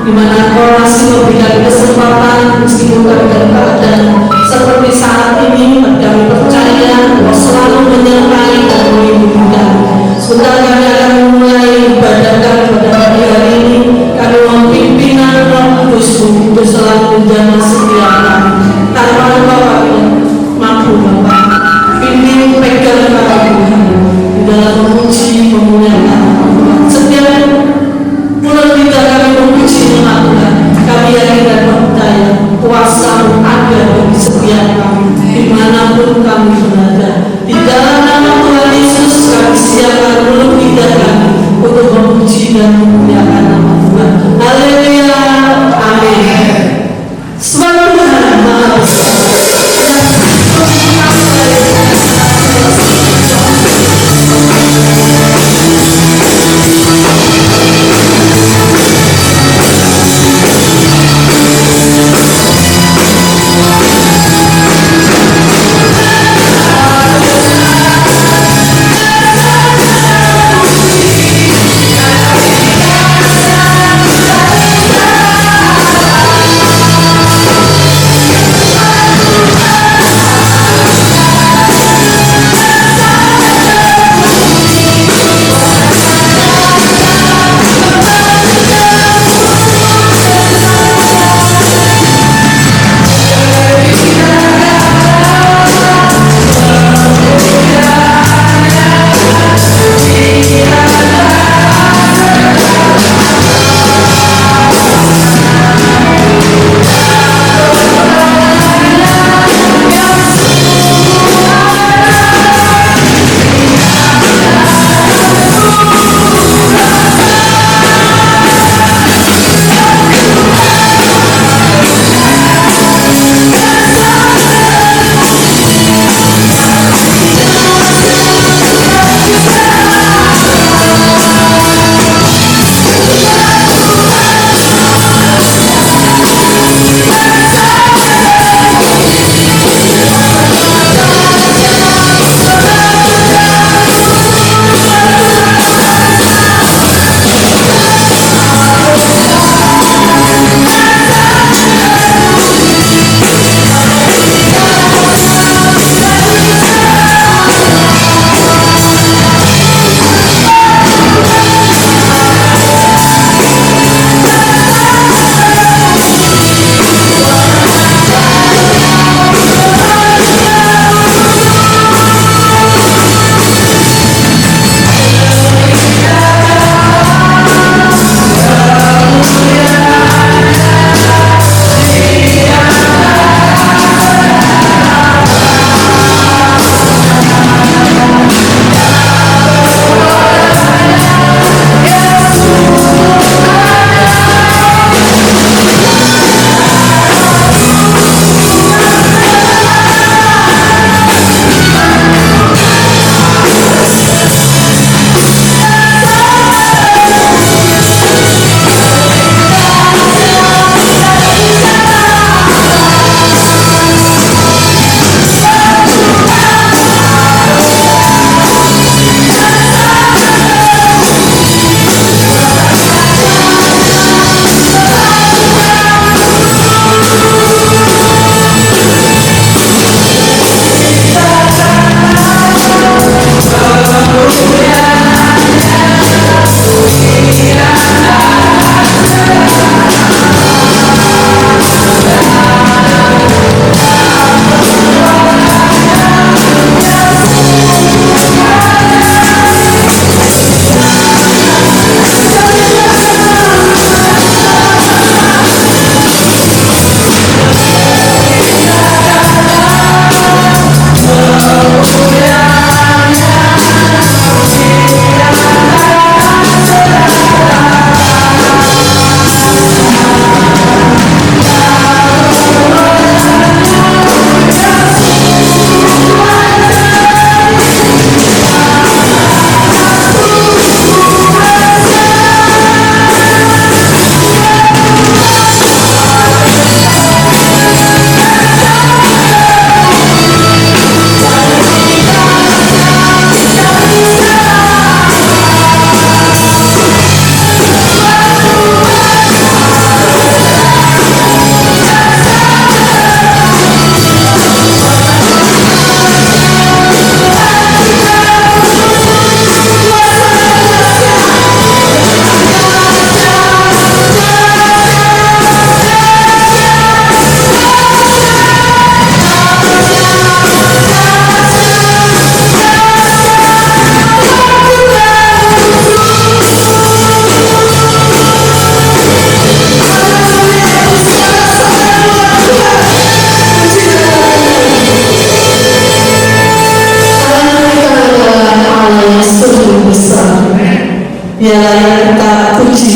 di mana Engkau masih memberikan kesempatan meskipun dalam keadaan seperti saat ini. Kami percaya Engkau selalu menyertai dan melindungi kami. Sebentar kami akan memulai ibadah kami pada pagi hari ini. Kami mohon pimpinan Roh Kudus untuk selalu menjaga setiap kami. Tanpa Engkau kami mampu Bapak. Pimpin pegang kami Tuhan di dalam memuji memuliakan Tuhan. Setiap mulut kita kami memuji nama Tuhan. Kami yakin dan percaya kuasa-Mu ada bagi setiap kami dimanapun kami berada. Di dalam nama Tuhan Yesus kami siapkan mulut kita kami untuk memuji dan memuliakan nama Tuhan. Haleluya, amin. Sebab Tuhan Maha Besar.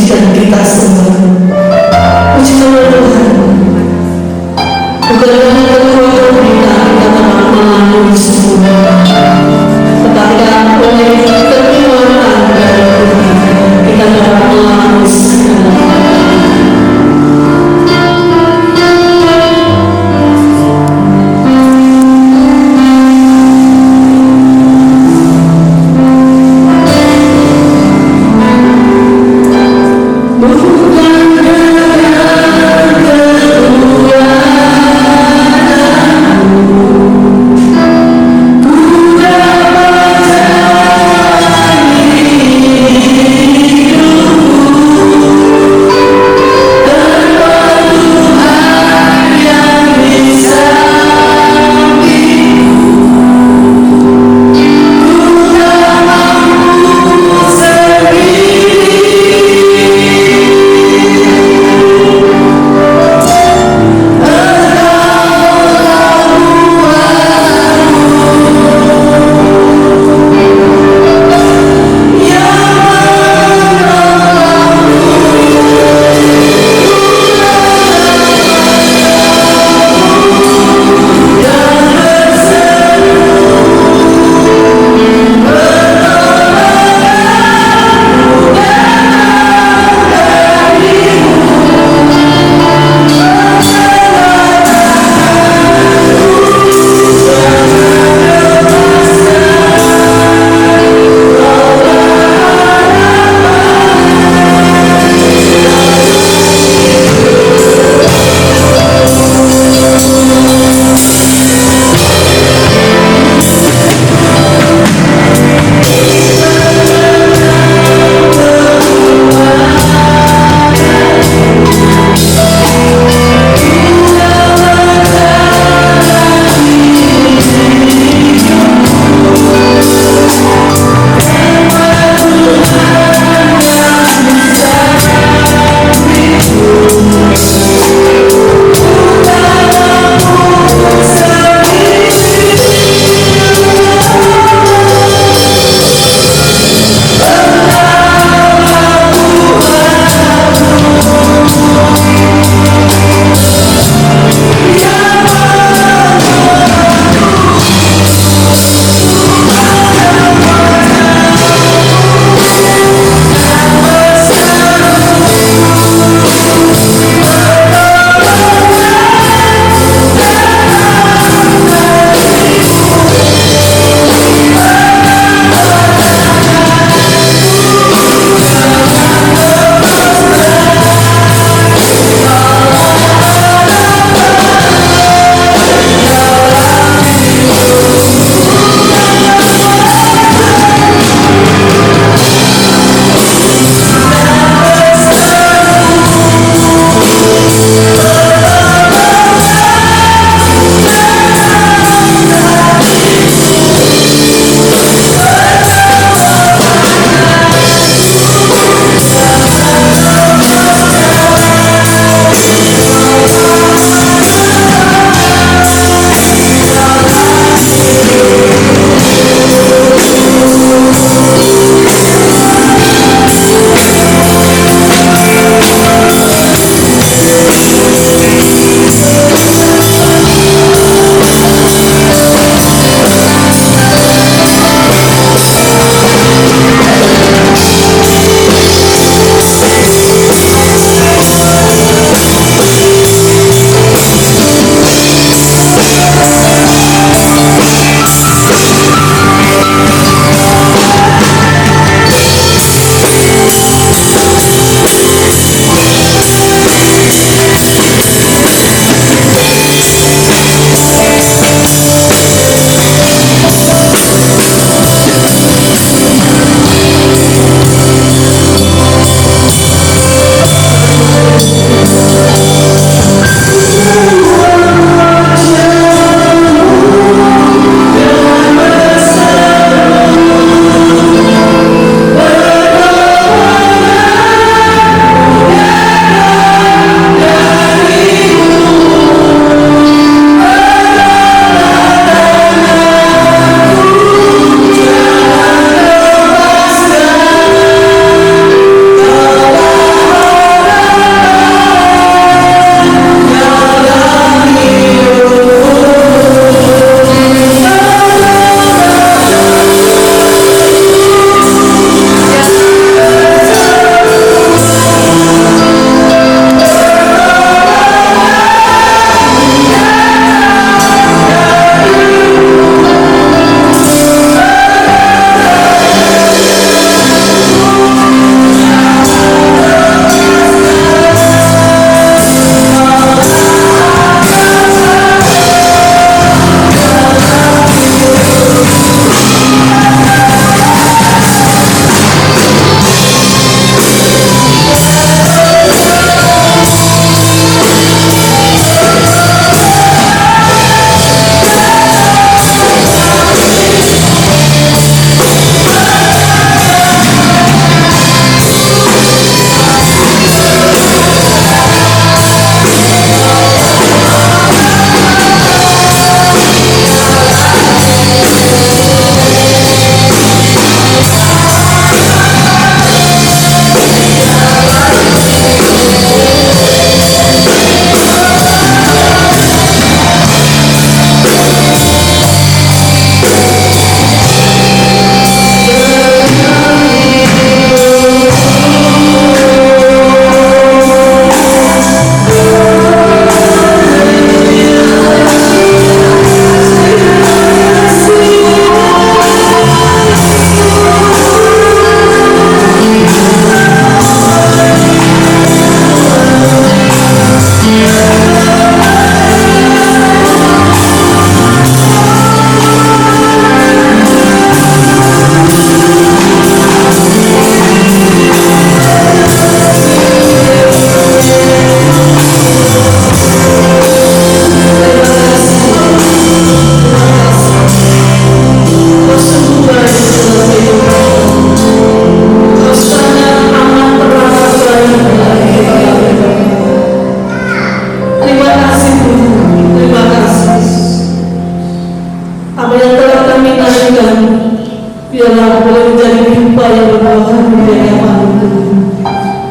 mensucikan kita semua. Puji Tuhan. Bukan hanya kekuatan kita dapat melalui semua, tetapi oleh kekuatan dari Tuhan kita dapat melalui segala.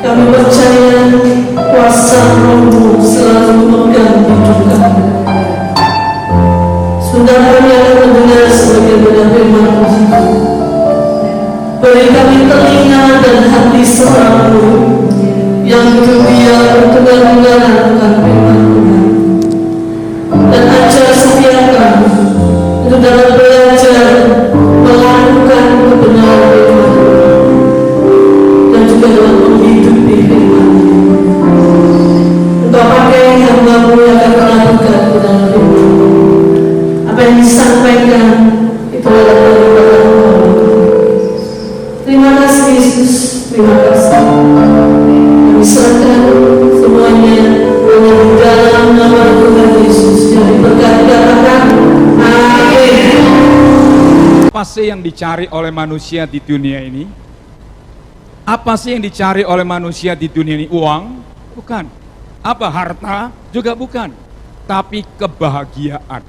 Kami percaya kuasa Roh-Mu selalu memegang hidup kami. Sudah kami akan mendengar sebagaimana firman-Mu. Beri kami telinga dan hati seorang yang bersedia untuk mendengarkan firman Tuhan. Dan ajar setiap kami untuk dapat belajar melakukan kebenaran firman Tuhan dan juga dalam menghidupi firman Tuhan. Engkau pakai hamba-Mu yang akan melakukan kebenaran firman. Apa yang disampaikan itu adalah daripada Engkau. Terima kasih Yesus, terima kasih. Kami serahkan semuanya hanya di dalam nama Tuhan Yesus yang diberkati katakan amin. Apa sih yang dicari oleh manusia di dunia ini? Apa sih yang dicari oleh manusia di dunia ini? Uang? Bukan. Apa? Harta? Juga bukan. Tapi kebahagiaan.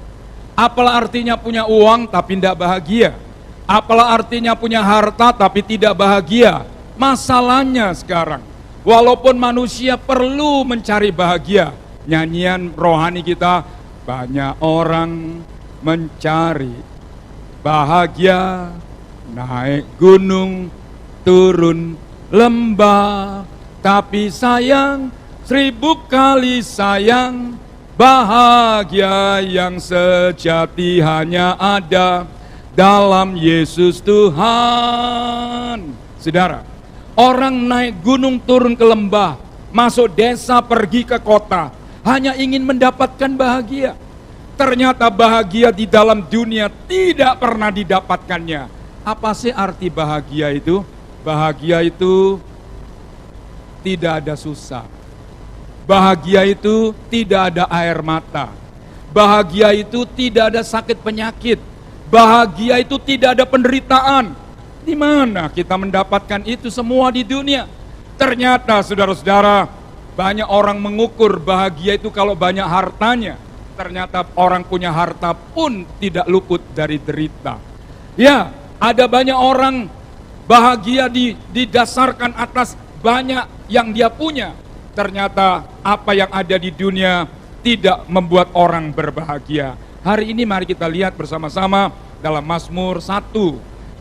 Apalah artinya punya uang tapi tidak bahagia? Apalah artinya punya harta tapi tidak bahagia? Masalahnya sekarang, walaupun manusia perlu mencari bahagia, nyanyian rohani kita, banyak orang mencari bahagia, naik gunung, turun lembah, tapi sayang, 1000 kali sayang, bahagia yang sejati hanya ada dalam Yesus Tuhan. Saudara, orang naik gunung turun ke lembah, masuk desa pergi ke kota, hanya ingin mendapatkan bahagia. Ternyata bahagia di dalam dunia tidak pernah didapatkannya. Apa sih arti bahagia itu? Bahagia itu tidak ada susah. Bahagia itu tidak ada air mata. Bahagia itu tidak ada sakit penyakit. Bahagia itu tidak ada penderitaan. Di mana kita mendapatkan itu semua di dunia? Ternyata saudara-saudara, banyak orang mengukur bahagia itu kalau banyak hartanya. Ternyata orang punya harta pun tidak luput dari derita. Ya, ada banyak orang bahagia didasarkan atas banyak yang dia punya. Ternyata apa yang ada di dunia tidak membuat orang berbahagia. Hari ini mari kita lihat bersama-sama dalam Mazmur 1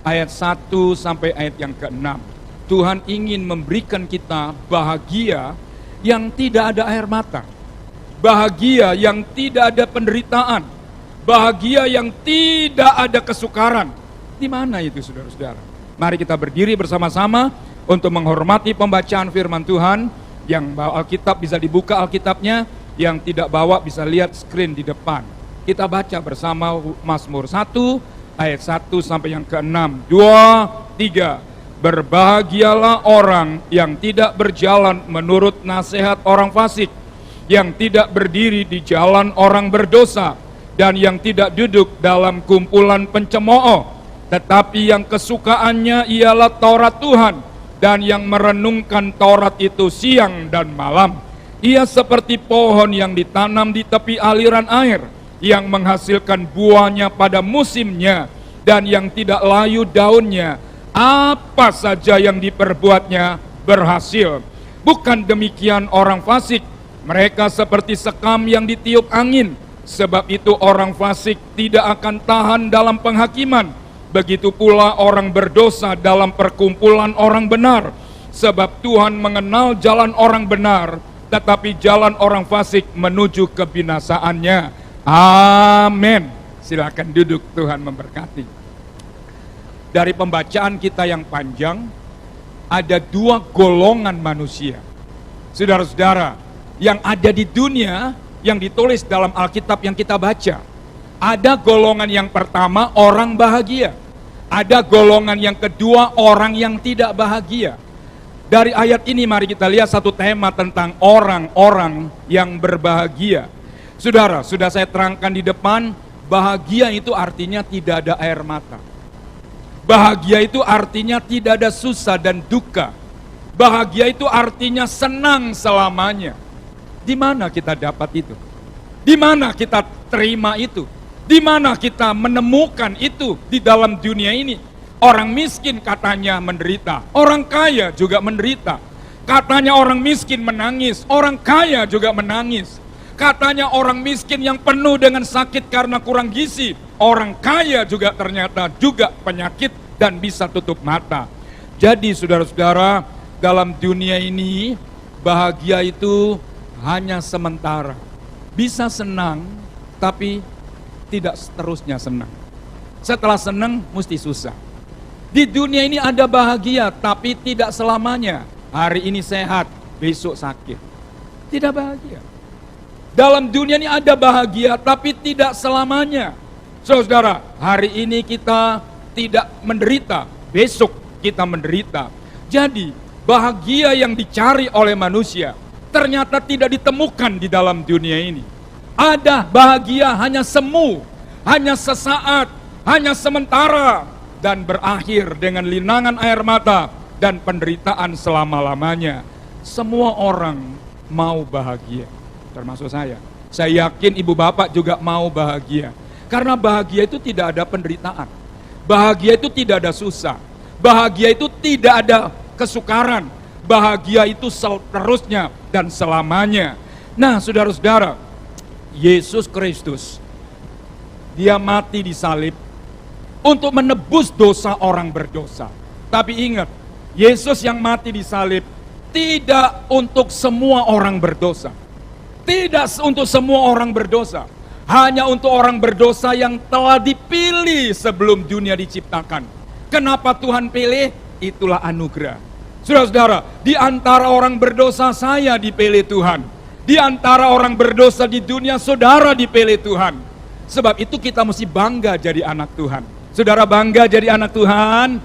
ayat 1 sampai ayat yang ke-6. Tuhan ingin memberikan kita bahagia yang tidak ada air mata. Bahagia yang tidak ada penderitaan. Bahagia yang tidak ada kesukaran. Di mana itu saudara-saudara? Mari kita berdiri bersama-sama untuk menghormati pembacaan firman Tuhan. Yang bawa Alkitab bisa dibuka Alkitabnya, yang tidak bawa bisa lihat screen di depan. Kita baca bersama Mazmur 1 ayat 1 sampai yang ke-6. 2, 3. Berbahagialah orang yang tidak berjalan menurut nasihat orang fasik, yang tidak berdiri di jalan orang berdosa, dan yang tidak duduk dalam kumpulan pencemooh, tetapi yang kesukaannya ialah Taurat Tuhan, dan yang merenungkan Taurat itu siang dan malam. Ia seperti pohon yang ditanam di tepi aliran air, yang menghasilkan buahnya pada musimnya, dan yang tidak layu daunnya. Apa saja yang diperbuatnya berhasil. Bukan demikian orang fasik, mereka seperti sekam yang ditiup angin. Sebab itu orang fasik tidak akan tahan dalam penghakiman. Begitu pula orang berdosa dalam perkumpulan orang benar. Sebab Tuhan mengenal jalan orang benar, tetapi jalan orang fasik menuju kebinasaannya. Amin. Silakan duduk, Tuhan memberkati. Dari pembacaan kita yang panjang, ada 2 golongan manusia. Saudara-saudara, yang ada di dunia yang ditulis dalam Alkitab yang kita baca. Ada golongan yang pertama, orang bahagia. Ada golongan yang kedua, orang yang tidak bahagia. Dari ayat ini mari kita lihat satu tema tentang orang-orang yang berbahagia. Saudara, sudah saya terangkan di depan, bahagia itu artinya tidak ada air mata. Bahagia itu artinya tidak ada susah dan duka. Bahagia itu artinya senang selamanya. Di mana kita dapat itu? Di mana kita terima itu? Di mana kita menemukan itu di dalam dunia ini? Orang miskin katanya menderita, orang kaya juga menderita. Katanya orang miskin menangis, orang kaya juga menangis. Katanya orang miskin yang penuh dengan sakit karena kurang gizi, orang kaya juga ternyata juga penyakit dan bisa tutup mata. Jadi saudara-saudara, dalam dunia ini bahagia itu hanya sementara. Bisa senang, tapi tidak seterusnya senang. Setelah senang, mesti susah. Di dunia ini ada bahagia, tapi tidak selamanya. Hari ini sehat, besok sakit. Tidak bahagia. Dalam dunia ini ada bahagia, tapi tidak selamanya. Saudara, hari ini kita tidak menderita, besok kita menderita. Jadi, bahagia yang dicari oleh manusia ternyata tidak ditemukan di dalam dunia ini. Ada bahagia hanya semu, hanya sesaat, hanya sementara, dan berakhir dengan linangan air mata dan penderitaan selama-lamanya. Semua orang mau bahagia, termasuk saya. Saya yakin ibu bapak juga mau bahagia. Karena bahagia itu tidak ada penderitaan. Bahagia itu tidak ada susah. Bahagia itu tidak ada kesukaran. Bahagia itu seterusnya dan selamanya. Nah, saudara-saudara, Yesus Kristus, dia mati di salib untuk menebus dosa orang berdosa. Tapi ingat, Yesus yang mati di salib tidak untuk semua orang berdosa. Tidak untuk semua orang berdosa. Hanya untuk orang berdosa yang telah dipilih sebelum dunia diciptakan. Kenapa Tuhan pilih? Itulah anugerah. Saudara-saudara, di antara orang berdosa saya dipilih Tuhan. Di antara orang berdosa di dunia, saudara dipilih Tuhan. Sebab itu kita mesti bangga jadi anak Tuhan. Saudara bangga jadi anak Tuhan?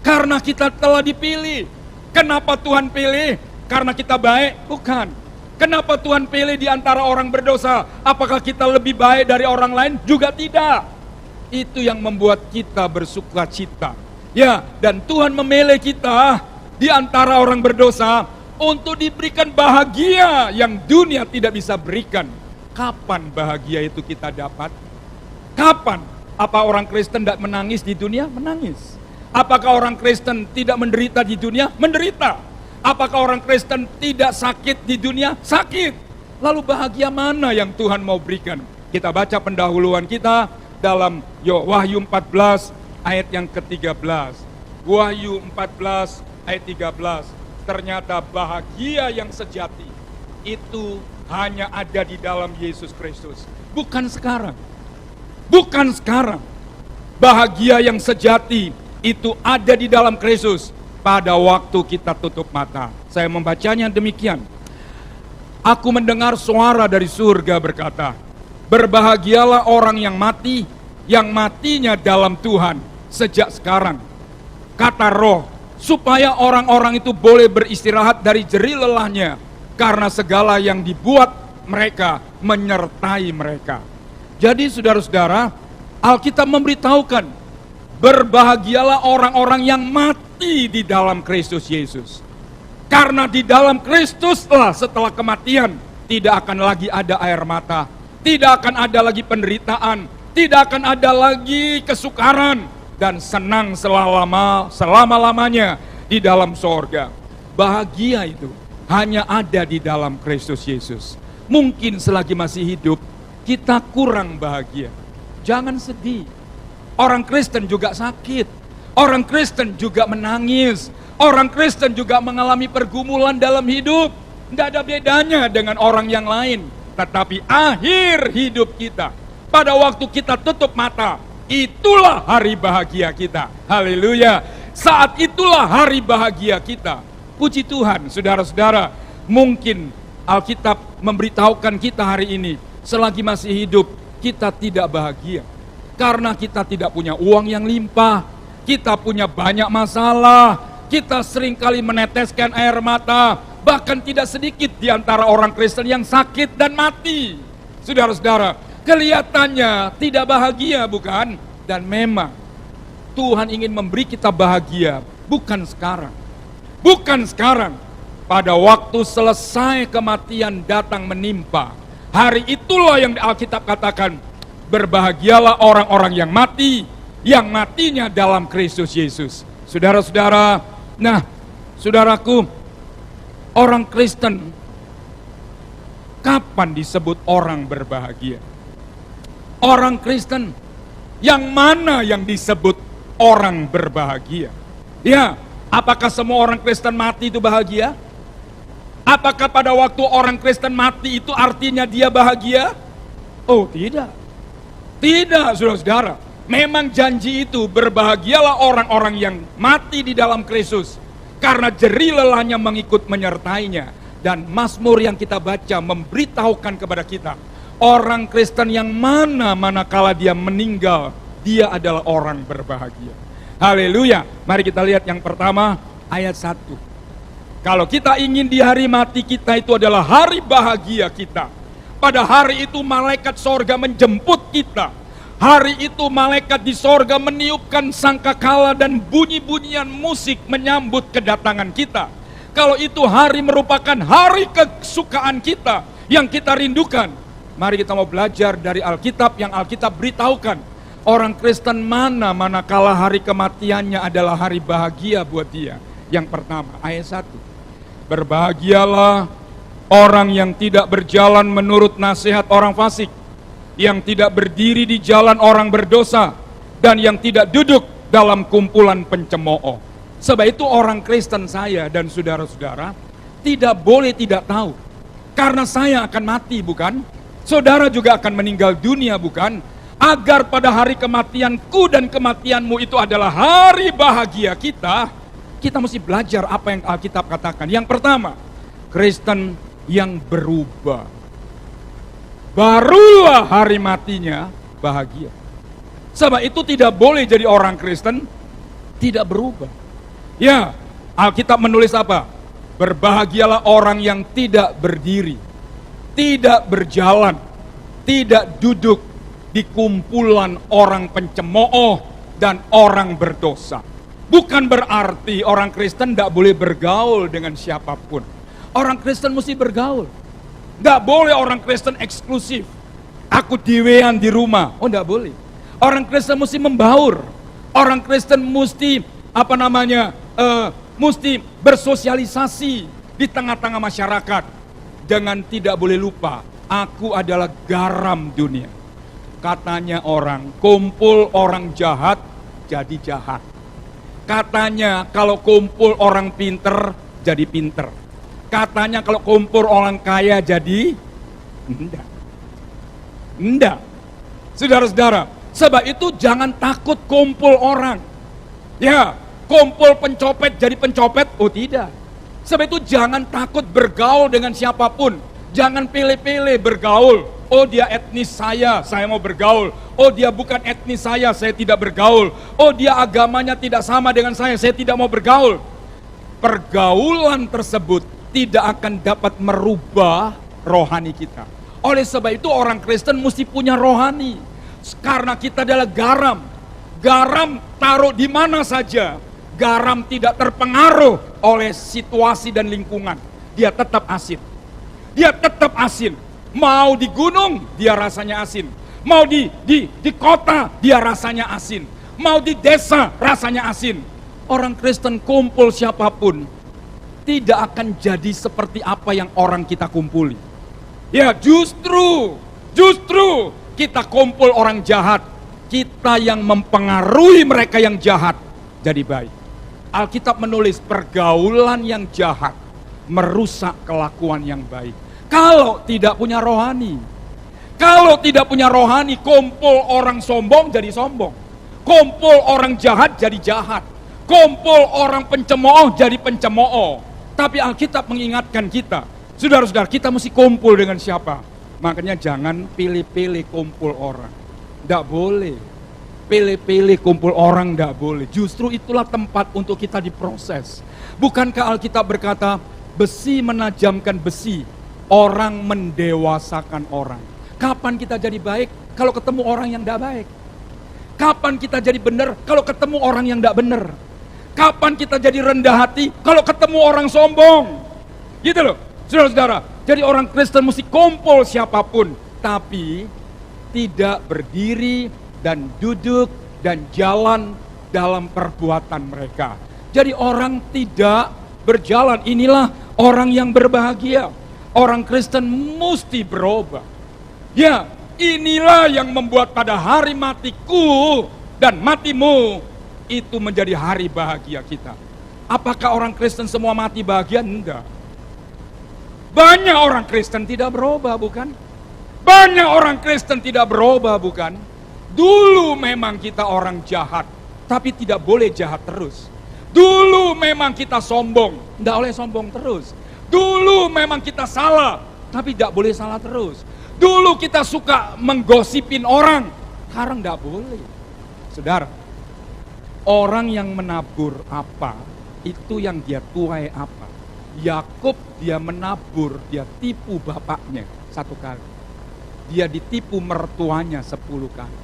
Karena kita telah dipilih. Kenapa Tuhan pilih? Karena kita baik? Bukan. Kenapa Tuhan pilih di antara orang berdosa? Apakah kita lebih baik dari orang lain? Juga tidak. Itu yang membuat kita bersuka cita. Ya, dan Tuhan memilih kita di antara orang berdosa untuk diberikan bahagia yang dunia tidak bisa berikan. Kapan bahagia itu kita dapat? Kapan? Apa orang Kristen tidak menangis di dunia? Menangis. Apakah orang Kristen tidak menderita di dunia? Menderita. Apakah orang Kristen tidak sakit di dunia? Sakit. Lalu bahagia mana yang Tuhan mau berikan? Kita baca pendahuluan kita dalam Wahyu 14 ayat yang ke-13. Wahyu 14 ayat 13. Ternyata bahagia yang sejati itu hanya ada di dalam Yesus Kristus. Bukan sekarang. Bukan sekarang. Bahagia yang sejati itu ada di dalam Kristus pada waktu kita tutup mata. Saya membacanya demikian. Aku mendengar suara dari surga berkata, berbahagialah orang yang mati, yang matinya dalam Tuhan sejak sekarang. Kata Roh, supaya orang-orang itu boleh beristirahat dari jerih lelahnya, karena segala yang dibuat mereka menyertai mereka. Jadi saudara-saudara, Alkitab memberitahukan, berbahagialah orang-orang yang mati di dalam Kristus Yesus. Karena di dalam Kristuslah setelah kematian tidak akan lagi ada air mata, tidak akan ada lagi penderitaan, tidak akan ada lagi kesukaran, dan senang selama-lamanya di dalam sorga. Bahagia itu hanya ada di dalam Kristus Yesus. Mungkin selagi masih hidup kita kurang bahagia. Jangan sedih. Orang Kristen juga sakit. Orang Kristen juga menangis. Orang Kristen juga mengalami pergumulan dalam hidup. Tidak ada bedanya dengan orang yang lain. Tetapi akhir hidup kita, pada waktu kita tutup mata, itulah hari bahagia kita. Haleluya. Saat itulah hari bahagia kita. Puji Tuhan, saudara-saudara. Mungkin Alkitab memberitahukan kita hari ini, selagi masih hidup, kita tidak bahagia. Karena kita tidak punya uang yang limpah, kita punya banyak masalah, kita seringkali meneteskan air mata, bahkan tidak sedikit di antara orang Kristen yang sakit dan mati. Saudara-saudara, kelihatannya tidak bahagia, bukan? Dan memang Tuhan ingin memberi kita bahagia, bukan sekarang. Bukan sekarang, pada waktu selesai kematian datang menimpa. Hari itulah yang Alkitab katakan, berbahagialah orang-orang yang mati, yang matinya dalam Kristus Yesus. Saudara-saudara, nah, saudaraku, Orang Kristen kapan disebut orang berbahagia? Orang Kristen yang mana yang disebut orang berbahagia? Ya, apakah semua orang Kristen mati itu bahagia? Apakah pada waktu orang Kristen mati itu artinya dia bahagia? Oh tidak. Tidak, saudara-saudara. Memang janji itu, berbahagialah orang-orang yang mati di dalam Kristus, karena jerih lelahnya mengikut menyertainya. Dan Mazmur yang kita baca memberitahukan kepada kita, orang Kristen yang mana manakala dia meninggal, dia adalah orang berbahagia. Haleluya. Mari kita lihat yang pertama, ayat 1. Kalau kita ingin di hari mati kita itu adalah hari bahagia kita, pada hari itu malaikat sorga menjemput kita. Hari itu malaikat di sorga meniupkan sangkakala dan bunyi-bunyian musik menyambut kedatangan kita. Kalau itu hari merupakan hari kesukaan kita yang kita rindukan. Mari kita mau belajar dari Alkitab yang Alkitab beritahukan. Orang Kristen mana manakala hari kematiannya adalah hari bahagia buat dia. Yang pertama, ayat 1. Berbahagialah orang yang tidak berjalan menurut nasihat orang fasik, yang tidak berdiri di jalan orang berdosa, dan yang tidak duduk dalam kumpulan pencemooh. Sebab itu orang Kristen saya dan saudara-saudara tidak boleh tidak tahu. Karena saya akan mati, bukan? Saudara juga akan meninggal dunia, bukan? Agar pada hari kematianku dan kematianmu itu adalah hari bahagia kita, kita mesti belajar apa yang Alkitab katakan. Yang pertama, Kristen yang berubah, barulah hari matinya bahagia. Sebab itu tidak boleh jadi orang Kristen tidak berubah. Ya, Alkitab menulis apa? Berbahagialah orang yang tidak berdiri, tidak berjalan, tidak duduk di kumpulan orang pencemooh dan orang berdosa. Bukan berarti orang Kristen tidak boleh bergaul dengan siapapun. Orang Kristen mesti bergaul. Tidak boleh orang Kristen eksklusif. Aku diwean di rumah. Oh, tidak boleh. Orang Kristen mesti membaur. Orang Kristen mesti mesti bersosialisasi di tengah-tengah masyarakat. Dengan tidak boleh lupa, aku adalah garam dunia. Katanya orang, kumpul orang jahat jadi jahat. Katanya kalau kumpul orang pinter jadi pinter. Katanya kalau kumpul orang kaya jadi enggak. Saudara-saudara, sebab itu jangan takut kumpul orang. Ya, kumpul pencopet jadi pencopet, oh tidak. Sebab itu jangan takut bergaul dengan siapapun. Jangan pilih-pilih bergaul. Oh dia etnis saya mau bergaul. Oh dia bukan etnis saya tidak bergaul. Oh dia agamanya tidak sama dengan saya tidak mau bergaul. Pergaulan tersebut tidak akan dapat merubah rohani kita. Oleh sebab itu orang Kristen mesti punya rohani. Karena kita adalah garam. Garam taruh di mana saja, garam tidak terpengaruh oleh situasi dan lingkungan. Dia tetap asin. Dia tetap asin. Mau di gunung, dia rasanya asin. Mau di kota, dia rasanya asin. Mau di desa, rasanya asin. Orang Kristen kumpul siapapun, tidak akan jadi seperti apa yang orang kita kumpuli. Ya justru kita kumpul orang jahat, kita yang mempengaruhi mereka yang jahat jadi baik. Alkitab menulis pergaulan yang jahat merusak kelakuan yang baik. Kalau tidak punya rohani, kumpul orang sombong jadi sombong, kumpul orang jahat jadi jahat, kumpul orang pencemooh jadi pencemooh. Tapi Alkitab mengingatkan kita, saudara-saudara, kita mesti kumpul dengan siapa? Makanya jangan pilih-pilih kumpul orang. Tidak boleh. Pilih-pilih kumpul orang tidak boleh. Justru itulah tempat untuk kita diproses. Bukankah Alkitab berkata, besi menajamkan besi, orang mendewasakan orang. Kapan kita jadi baik? Kalau ketemu orang yang tidak baik. Kapan kita jadi benar? Kalau ketemu orang yang tidak benar. Kapan kita jadi rendah hati? Kalau ketemu orang sombong. Gitu loh, saudara-saudara. Jadi orang Kristen mesti kumpul siapapun, tapi tidak berdiri dan duduk dan jalan dalam perbuatan mereka. Jadi orang tidak berjalan. Inilah orang yang berbahagia. Orang Kristen mesti berubah. Ya, inilah yang membuat pada hari matiku dan matimu itu menjadi hari bahagia kita. Apakah orang Kristen semua mati bahagia? Enggak. Banyak orang Kristen tidak berubah, bukan? Banyak orang Kristen tidak berubah, bukan? Dulu memang kita orang jahat, tapi tidak boleh jahat terus. Dulu memang kita sombong, tidak boleh sombong terus. Dulu memang kita salah, tapi tidak boleh salah terus. Dulu kita suka menggosipin orang, sekarang tidak boleh. Saudara, orang yang menabur apa, itu yang dia tuai apa. Yakub dia menabur, dia tipu bapaknya 1 kali. Dia ditipu mertuanya 10 kali.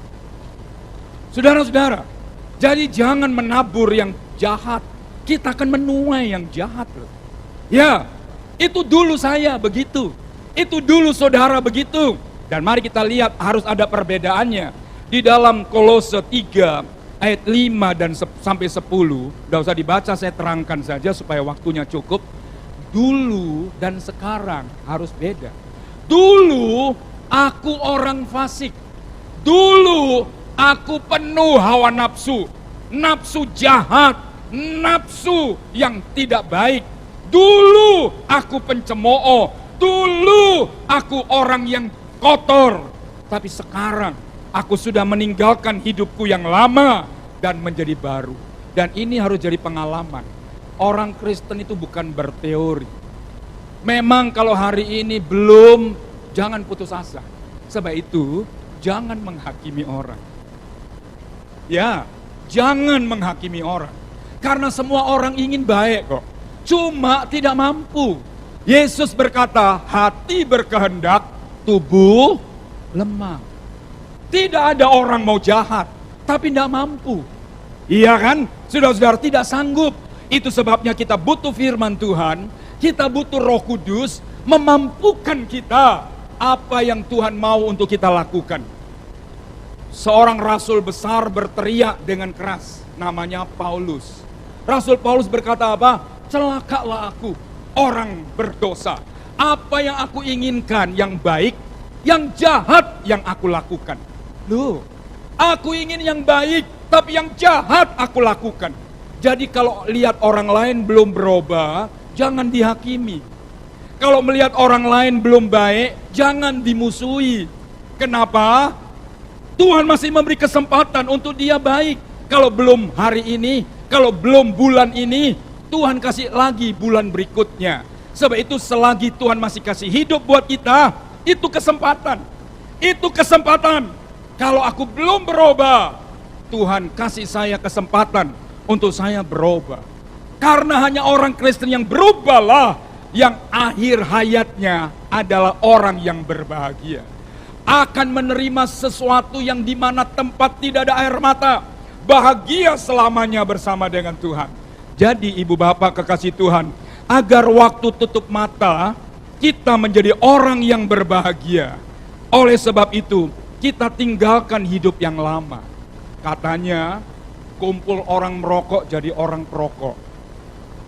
Saudara-saudara, jadi jangan menabur yang jahat. Kita akan menuai yang jahat loh. Ya, itu dulu saya begitu. Itu dulu saudara begitu. Dan mari kita lihat harus ada perbedaannya. Di dalam Kolose 3 ayat 5 dan sampai 10. Tidak usah dibaca, saya terangkan saja supaya waktunya cukup. Dulu dan sekarang harus beda. Dulu aku orang fasik. Dulu aku penuh hawa nafsu. Nafsu jahat. Nafsu yang tidak baik. Dulu aku pencemooh. Dulu aku orang yang kotor. Tapi sekarang aku sudah meninggalkan hidupku yang lama dan menjadi baru. Dan ini harus jadi pengalaman. Orang Kristen itu bukan berteori. Memang kalau hari ini belum, jangan putus asa. Sebab itu, jangan menghakimi orang. Ya, jangan menghakimi orang. Karena semua orang ingin baik kok. Cuma tidak mampu. Yesus berkata, hati berkehendak, tubuh lemah. Tidak ada orang mau jahat, tapi tidak mampu. Iya kan? Saudara-saudara tidak sanggup. Itu sebabnya kita butuh firman Tuhan, kita butuh Roh Kudus memampukan kita apa yang Tuhan mau untuk kita lakukan. Seorang rasul besar berteriak dengan keras, namanya Paulus. Rasul Paulus berkata apa? Celakalah aku, orang berdosa. Apa yang aku inginkan yang baik, yang jahat yang aku lakukan. Loh, aku ingin yang baik, tapi yang jahat aku lakukan. Jadi kalau lihat orang lain belum berubah, jangan dihakimi. Kalau melihat orang lain belum baik, jangan dimusuhi. Kenapa? Tuhan masih memberi kesempatan untuk dia baik. Kalau belum hari ini, kalau belum bulan ini, Tuhan kasih lagi bulan berikutnya. Sebab itu selagi Tuhan masih kasih hidup buat kita, itu kesempatan. Itu kesempatan. Kalau aku belum berubah, Tuhan kasih saya kesempatan untuk saya berubah. Karena hanya orang Kristen yang berubahlah yang akhir hayatnya adalah orang yang berbahagia. Akan menerima sesuatu yang dimana tempat tidak ada air mata. Bahagia selamanya bersama dengan Tuhan. Jadi ibu bapak kekasih Tuhan, agar waktu tutup mata kita menjadi orang yang berbahagia. Oleh sebab itu kita tinggalkan hidup yang lama. Katanya kumpul orang merokok jadi orang perokok.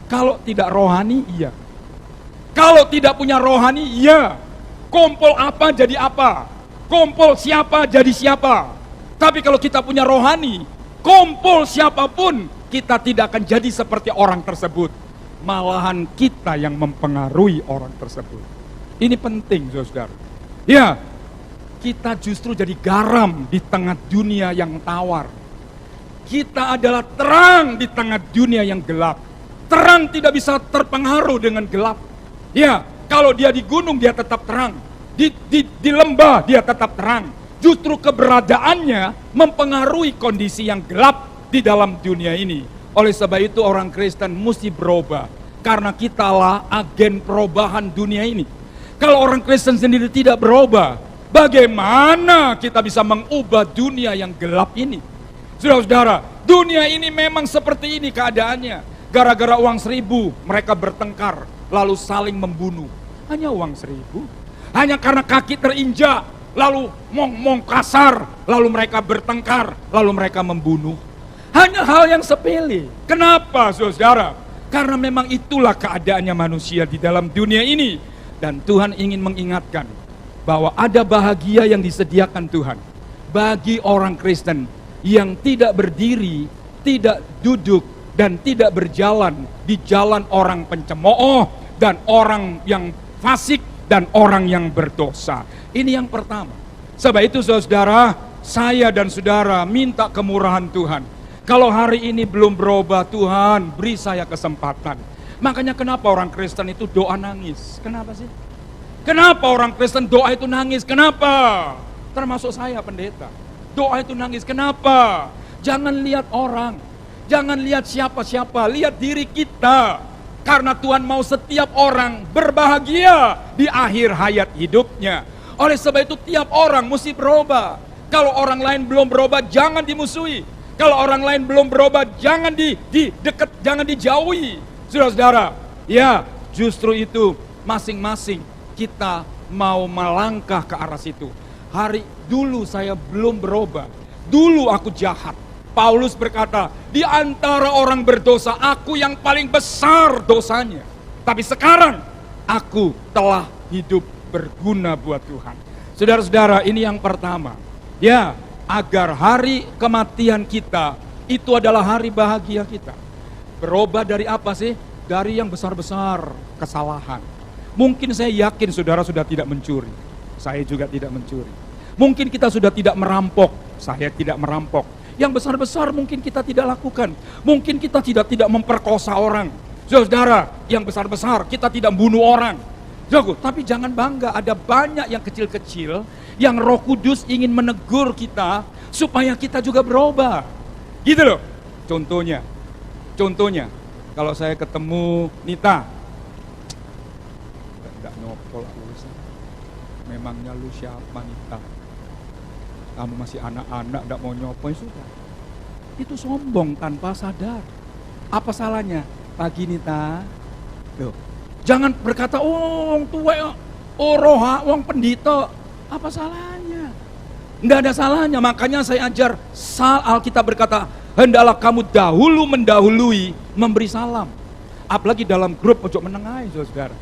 Kalau tidak rohani, iya. Kalau tidak punya rohani, iya. Kumpul apa jadi apa. Kumpul siapa jadi siapa. Tapi kalau kita punya rohani, kumpul siapapun, kita tidak akan jadi seperti orang tersebut. Malahan kita yang mempengaruhi orang tersebut. Ini penting, saudara. Ya, kita justru jadi garam di tengah dunia yang tawar. Kita adalah terang di tengah dunia yang gelap. Terang tidak bisa terpengaruh dengan gelap. Ya, kalau dia di gunung dia tetap terang. Di lembah dia tetap terang. Justru keberadaannya mempengaruhi kondisi yang gelap di dalam dunia ini. Oleh sebab itu orang Kristen mesti berubah. Karena kitalah agen perubahan dunia ini. Kalau orang Kristen sendiri tidak berubah, bagaimana kita bisa mengubah dunia yang gelap ini? Saudara-saudara, dunia ini memang seperti ini keadaannya. Gara-gara uang 1.000 mereka bertengkar, lalu saling membunuh. Hanya uang 1.000. Hanya karena kaki terinjak, lalu mong kasar, lalu mereka bertengkar, lalu mereka membunuh. Hanya hal yang sepele. Kenapa, saudara? Karena memang itulah keadaannya manusia di dalam dunia ini. Dan Tuhan ingin mengingatkan bahwa ada bahagia yang disediakan Tuhan bagi orang Kristen yang tidak berdiri, tidak duduk, dan tidak berjalan di jalan orang pencemooh dan orang yang fasik dan orang yang berdosa. Ini yang pertama. Sebab itu saudara, saya dan saudara minta kemurahan Tuhan. Kalau hari ini belum berubah, Tuhan beri saya kesempatan. Makanya kenapa orang Kristen itu doa nangis? Kenapa sih? Kenapa orang Kristen doa itu nangis? Kenapa? Termasuk saya pendeta. Doa itu nangis. Kenapa? Jangan lihat orang. Jangan lihat siapa-siapa. Lihat diri kita. Karena Tuhan mau setiap orang berbahagia di akhir hayat hidupnya. Oleh sebab itu tiap orang mesti berubah. Kalau orang lain belum berubah, jangan dimusuhi. Kalau orang lain belum berubah, jangan dekat, jangan dijauhi. Saudara-saudara, ya justru itu masing-masing kita mau melangkah ke arah situ. Hari dulu saya belum berubah, dulu aku jahat. Paulus berkata, di antara orang berdosa, aku yang paling besar dosanya. Tapi sekarang, aku telah hidup berguna buat Tuhan. Saudara-saudara, ini yang pertama. Ya, agar hari kematian kita, itu adalah hari bahagia kita. Berubah dari apa sih? Dari yang besar-besar kesalahan. Mungkin saya yakin saudara sudah tidak mencuri. Saya juga tidak mencuri. Mungkin kita sudah tidak merampok. Saya tidak merampok. Yang besar-besar mungkin kita tidak lakukan. Mungkin kita tidak memperkosa orang. Saudara, yang besar-besar kita tidak bunuh orang. Tapi jangan bangga, ada banyak yang kecil-kecil yang Roh Kudus ingin menegur kita supaya kita juga berubah. Gitu loh. Contohnya, kalau saya ketemu Nita, enggak nopol aku. Memangnya lu siapa Nita? Kamu masih anak-anak, enggak mau nyopoin sudah. Itu sombong tanpa sadar. Apa salahnya? Pagi Nita. Loh, jangan berkata, oh tua, oh roha, wong pendito. Apa salahnya? Enggak ada salahnya, makanya saya ajar Alkitab berkata, hendaklah kamu dahulu mendahului memberi salam. Apalagi dalam grup pojok menengah, saudara.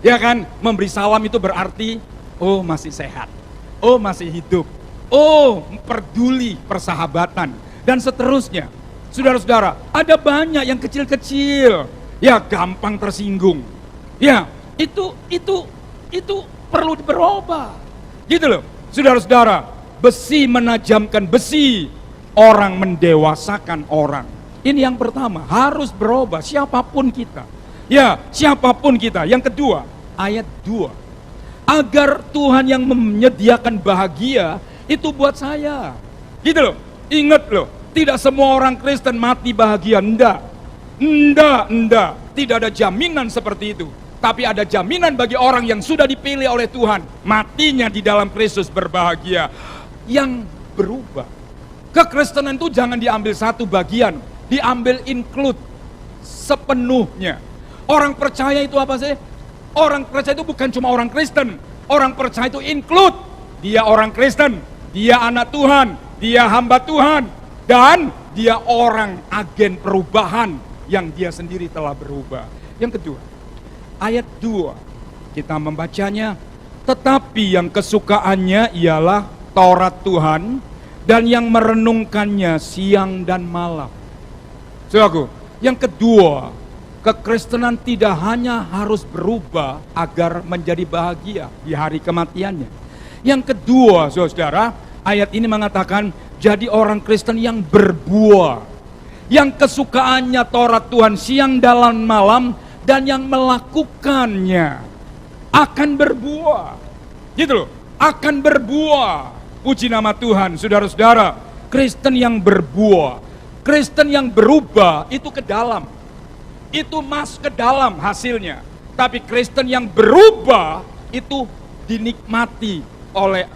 Ya kan, memberi salam itu berarti, oh masih sehat, oh masih hidup, oh peduli persahabatan, dan seterusnya. Saudara-saudara, ada banyak yang kecil-kecil, ya gampang tersinggung. Ya, itu perlu berubah. Gitu loh, saudara-saudara, besi menajamkan besi, orang mendewasakan orang. Ini yang pertama, harus berubah siapapun kita. Ya, siapapun kita. Yang kedua, ayat 2. Agar Tuhan yang menyediakan bahagia itu buat saya. Gitu loh. Ingat loh, tidak semua orang Kristen mati bahagia. Enggak. Tidak ada jaminan seperti itu. Tapi ada jaminan bagi orang yang sudah dipilih oleh Tuhan, matinya di dalam Kristus berbahagia. Yang berubah. Kekristenan itu jangan diambil satu bagian, diambil include sepenuhnya. Orang percaya itu apa sih? Orang percaya itu bukan cuma orang Kristen. Orang percaya itu include. Dia orang Kristen, dia anak Tuhan, dia hamba Tuhan, dan dia orang agen perubahan yang dia sendiri telah berubah. Yang kedua, ayat 2, kita membacanya, tetapi yang kesukaannya ialah Taurat Tuhan, dan yang merenungkannya siang dan malam. Saudaraku, yang kedua, kekristenan tidak hanya harus berubah agar menjadi bahagia di hari kematiannya. Yang kedua, saudara, ayat ini mengatakan, jadi orang Kristen yang berbuah, yang kesukaannya Taurat Tuhan siang dan malam, dan yang melakukannya akan berbuah. Gitu loh, akan berbuah. Puji nama Tuhan, saudara-saudara. Kristen yang berbuah, Kristen yang berubah itu ke dalam. Itu masuk ke dalam hasilnya. Tapi Kristen yang berubah itu dinikmati oleh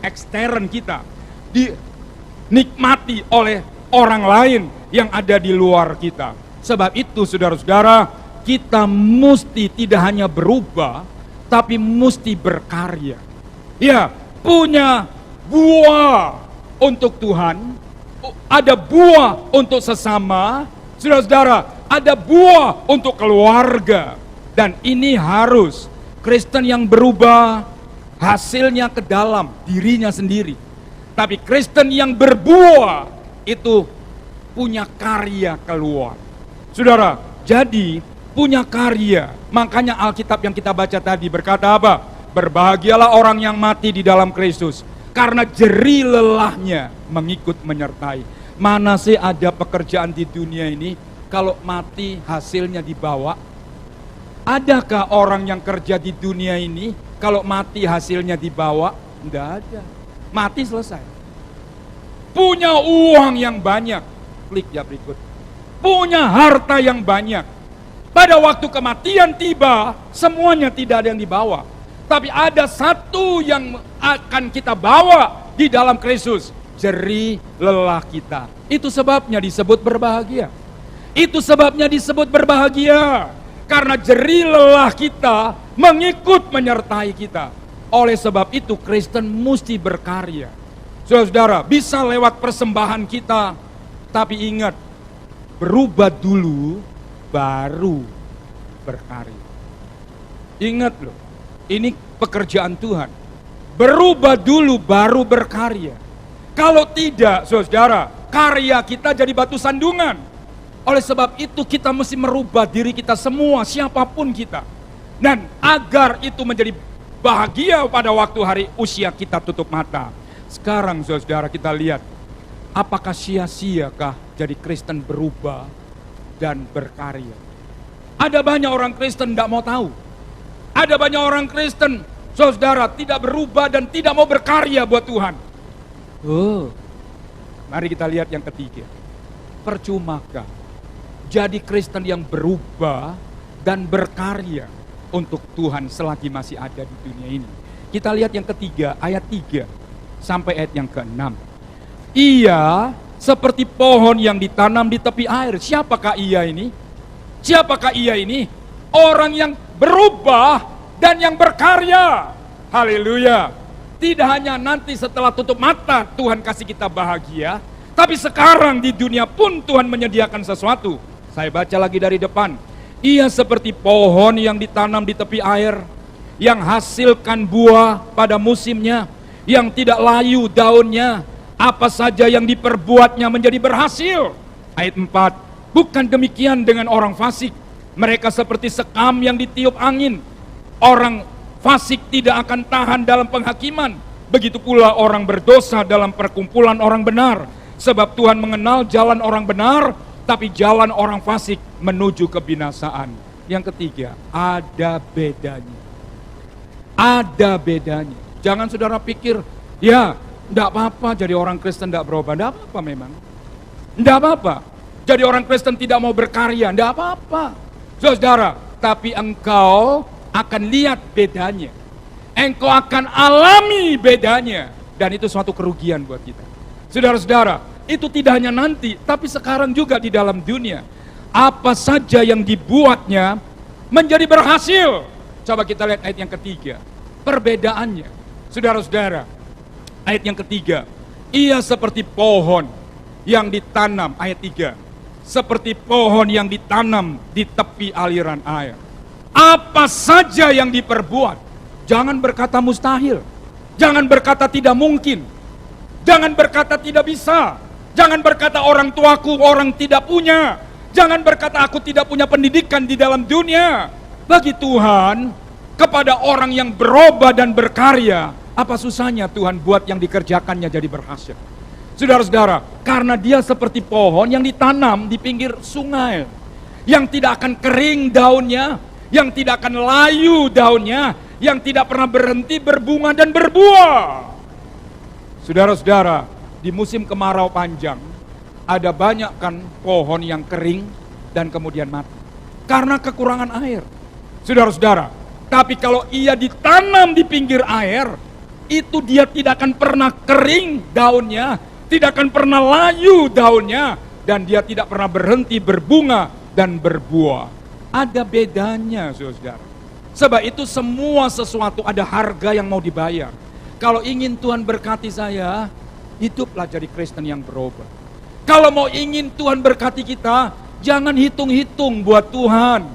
ekstern kita. Dinikmati oleh orang lain yang ada di luar kita. Sebab itu saudara-saudara, kita mesti tidak hanya berubah, tapi mesti berkarya. Ya, punya buah untuk Tuhan, ada buah untuk sesama. Saudara-saudara, ada buah untuk keluarga. Dan ini harus Kristen yang berubah hasilnya ke dalam dirinya sendiri. Tapi Kristen yang berbuah itu punya karya keluar. Saudara, jadi punya karya. Makanya Alkitab yang kita baca tadi berkata apa? Berbahagialah orang yang mati di dalam Kristus, karena jerih lelahnya mengikut menyertai. Mana sih ada pekerjaan di dunia ini kalau mati hasilnya dibawa? Adakah orang yang kerja di dunia ini kalau mati hasilnya dibawa? Tidak ada. Mati selesai. Punya uang yang banyak. Klik ya berikut. Punya harta yang banyak. Pada waktu kematian tiba, semuanya tidak ada yang dibawa. Tapi ada satu yang akan kita bawa di dalam Kristus. Jerih lelah kita. Itu sebabnya disebut berbahagia. Itu sebabnya disebut berbahagia. Karena jerih lelah kita mengikut menyertai kita. Oleh sebab itu Kristen mesti berkarya. Saudara, bisa lewat persembahan kita. Tapi ingat, berubah dulu baru berkarya. Ingat loh, ini pekerjaan Tuhan. Berubah dulu baru berkarya. Kalau tidak, saudara, karya kita jadi batu sandungan. Oleh sebab itu kita mesti merubah diri kita semua, siapapun kita. Dan agar itu menjadi bahagia pada waktu hari usia kita tutup mata. Sekarang saudara kita lihat, apakah sia-siakah jadi Kristen berubah dan berkarya? Ada banyak orang Kristen tidak mau tahu. Ada banyak orang Kristen, saudara, tidak berubah dan tidak mau berkarya buat Tuhan. Mari kita lihat yang ketiga. Percumakah jadi Kristen yang berubah dan berkarya untuk Tuhan selagi masih ada di dunia ini? Kita lihat yang ketiga, ayat 3 sampai ayat yang ke-6. Ia seperti pohon yang ditanam di tepi air. Siapakah ia ini? Siapakah ia ini? Orang yang berubah dan yang berkarya. Haleluya. Tidak hanya nanti setelah tutup mata Tuhan kasih kita bahagia, tapi sekarang di dunia pun Tuhan menyediakan sesuatu. Saya baca lagi dari depan. Ia seperti pohon yang ditanam di tepi air, yang hasilkan buah pada musimnya, yang tidak layu daunnya, apa saja yang diperbuatnya menjadi berhasil. Ayat 4, bukan demikian dengan orang fasik. Mereka seperti sekam yang ditiup angin. Orang fasik tidak akan tahan dalam penghakiman. Begitu pula orang berdosa dalam perkumpulan orang benar. Sebab Tuhan mengenal jalan orang benar, tapi jalan orang fasik menuju kebinasaan. Yang ketiga, ada bedanya. Ada bedanya. Jangan saudara pikir, ya enggak apa-apa jadi orang Kristen tidak berubah. Enggak apa-apa memang. Enggak apa-apa. Jadi orang Kristen tidak mau berkarya. Enggak apa-apa. Saudara, tapi engkau akan lihat bedanya. Engkau akan alami bedanya. Dan itu suatu kerugian buat kita. Saudara-saudara, itu tidak hanya nanti, tapi sekarang juga di dalam dunia. Apa saja yang dibuatnya menjadi berhasil. Coba kita lihat ayat yang ketiga. Perbedaannya. Saudara-saudara, ayat yang ketiga. Ia seperti pohon yang ditanam, ayat 3. Seperti pohon yang ditanam di tepi aliran air. Apa saja yang diperbuat, jangan berkata mustahil. Jangan berkata tidak mungkin. Jangan berkata tidak bisa. Jangan berkata orang tuaku orang tidak punya. Jangan berkata aku tidak punya pendidikan di dalam dunia. Bagi Tuhan, kepada orang yang berubah dan berkarya, apa susahnya Tuhan buat yang dikerjakannya jadi berhasil. Saudara-saudara, karena dia seperti pohon yang ditanam di pinggir sungai, yang tidak akan kering daunnya, yang tidak akan layu daunnya, yang tidak pernah berhenti berbunga dan berbuah. Saudara-saudara, di musim kemarau panjang, ada banyak kan pohon yang kering dan kemudian mati. Karena kekurangan air. Saudara-saudara, tapi kalau ia ditanam di pinggir air, itu dia tidak akan pernah kering daunnya, tidak akan pernah layu daunnya, dan dia tidak pernah berhenti berbunga dan berbuah. Ada bedanya, saudara. Sebab itu semua sesuatu ada harga yang mau dibayar. Kalau ingin Tuhan berkati saya, hiduplah jadi Kristen yang berubah. Kalau mau ingin Tuhan berkati kita, Jangan hitung-hitung buat Tuhan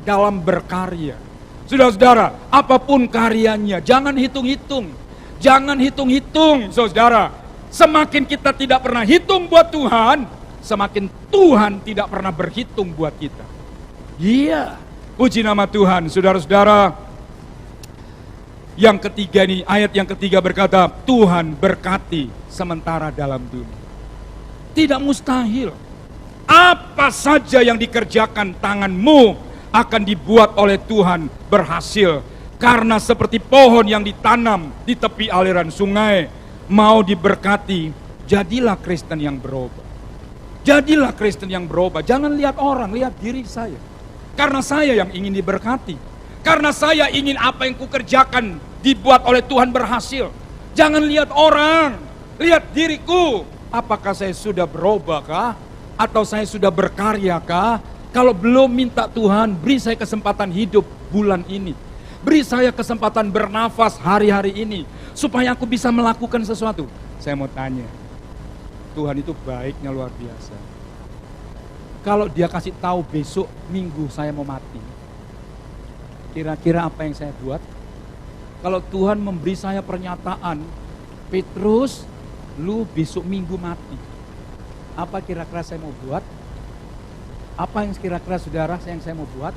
dalam berkarya. Saudara-saudara, apapun karyanya, jangan hitung-hitung. Jangan hitung-hitung, saudara. Semakin kita tidak pernah hitung buat Tuhan, semakin Tuhan tidak pernah berhitung buat kita. Iya, puji nama Tuhan, saudara-saudara. Yang ketiga nih, ayat yang ketiga berkata, Tuhan berkati sementara dalam dunia. Tidak mustahil. Apa saja yang dikerjakan tanganmu akan dibuat oleh Tuhan berhasil. Karena seperti pohon yang ditanam di tepi aliran sungai, mau diberkati, jadilah Kristen yang berubah. Jadilah Kristen yang berubah. Jangan lihat orang, lihat diri saya. Karena saya yang ingin diberkati. Karena saya ingin apa yang kukerjakan dibuat oleh Tuhan berhasil. Jangan lihat orang, lihat diriku. Apakah saya sudah berubah kah? Atau saya sudah berkarya kah? Kalau belum, minta Tuhan beri saya kesempatan hidup bulan ini. Beri saya kesempatan bernafas hari-hari ini. Supaya aku bisa melakukan sesuatu. Saya mau tanya, Tuhan itu baiknya luar biasa. Kalau dia kasih tahu besok minggu saya mau mati, kira-kira apa yang saya buat? Kalau Tuhan memberi saya pernyataan, Petrus, lu besok minggu mati. Apa kira-kira saya mau buat? Apa yang kira-kira saudara yang saya mau buat?